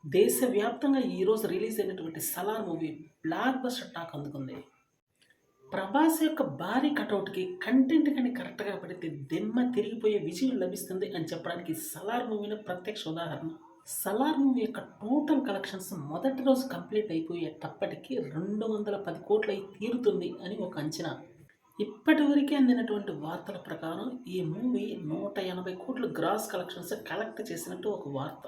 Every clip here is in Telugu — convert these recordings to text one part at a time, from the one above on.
దేశవ్యాప్తంగా ఈరోజు రిలీజ్ అయినటువంటి 'Salaar' movie block buster talk అందుకుంది. ప్రభాస్ యొక్క భారీ కటౌట్‌కి కంటెంట్ గాని కరెక్ట్‌గా పడితే దిమ్మ తిరిగిపోయే విజయం లభిస్తుంది అని చెప్పడానికి 'సలార్' మూవీనే ప్రత్యక్ష ఉదాహరణ. 'సలార్' మూవీ యొక్క టోటల్ కలెక్షన్స్ మొదటి రోజు కంప్లీట్ అయిపోయేటప్పటికి 210 కోట్లు అయి తీరుతుంది అని ఒక అంచనా. ఇప్పటివరకే అందినటువంటి వార్తల ప్రకారం ఈ మూవీ 180 కోట్లు గ్రాస్ కలెక్షన్స్ కలెక్ట్ చేసినట్టు ఒక వార్త.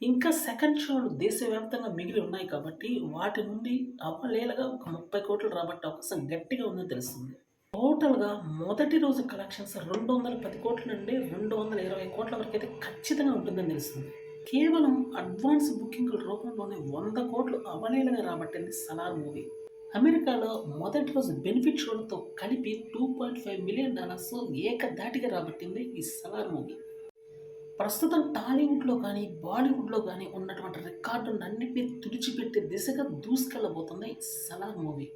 ఇంకా సెకండ్ షోలు దేశవ్యాప్తంగా మిగిలి ఉన్నాయి కాబట్టి వాటి నుండి అవలీలగా ఒక 30 కోట్లు రాబట్టే అవకాశం గట్టిగా ఉందని తెలుస్తుంది. టోటల్‌గా మొదటి రోజు కలెక్షన్స్ 210 కోట్ల నుండి 220 కోట్ల వరకైతే ఖచ్చితంగా ఉంటుందని తెలుస్తుంది. కేవలం అడ్వాన్స్ బుకింగుల రూపంలోనే 100 కోట్లు అవలీలగా రాబట్టింది 'సలార్' మూవీ. అమెరికాలో మొదటి రోజు బెనిఫిట్ షోలతో కలిపి $2.5 మిలియన్ ఏకధాటిగా రాబట్టింది ఈ 'సలార్' మూవీ. ప్రస్తుతం టాలీవుడ్‌లో కానీ, బాలీవుడ్‌లో కానీ ఉన్నటువంటి రికార్డులన్నిటిని తుడిచిపెట్టే దిశగా దూసుకెళ్లబోతుంది 'సలార్' మూవీ.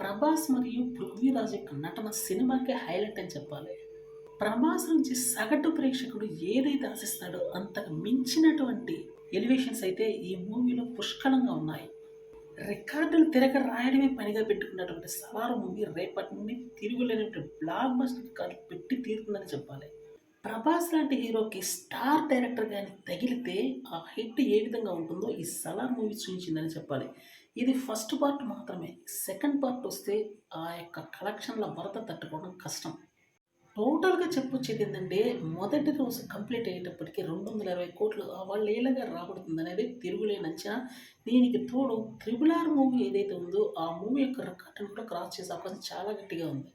ప్రభాస్ మరియు పృథ్వీరాజ్ యొక్క నటన సినిమాకే హైలైట్ అని చెప్పాలి. ప్రభాస్ నుంచి సగటు ప్రేక్షకుడు ఏదైతే ఆశిస్తాడో అంతకు మించినటువంటి ఎలివేషన్స్ అయితే ఈ మూవీలో పుష్కలంగా ఉన్నాయి. రికార్డులు తిరగ రాయడమే పనిగా పెట్టుకున్నటువంటి 'సలార్' మూవీ రేపటి నుండి తిరుగులేనటువంటి బ్లాక్ బస్టర్ రికార్డులు పెట్టి తీరుతుందని చెప్పాలి. ప్రభాస్ లాంటి హీరోకి స్టార్ డైరెక్టర్ గాని తగిలితే ఆ హిట్ ఏ విధంగా ఉంటుందో ఈ 'సలార్' మూవీ చూయించిందని చెప్పాలి. ఇది ఫస్ట్ పార్ట్ మాత్రమే. సెకండ్ పార్ట్ వస్తే ఆ యొక్క కలెక్షన్‌ల వరద తట్టుకోవడం కష్టం. టోటల్‌గా చెప్పొచ్చేదేంటంటే మొదటి రోజు కంప్లీట్ అయ్యేటప్పటికి 220 కోట్లు అవలీలగా రాబడుతుందనేది తిరుగులేని అంచనా. దీనికి తోడు 'త్రిబుల్ ఆర్' మూవీ ఏదైతే ఉందో ఆ మూవీ యొక్క రికార్డును కూడా క్రాస్ చేసే అవకాశం చాలా గట్టిగా ఉంది.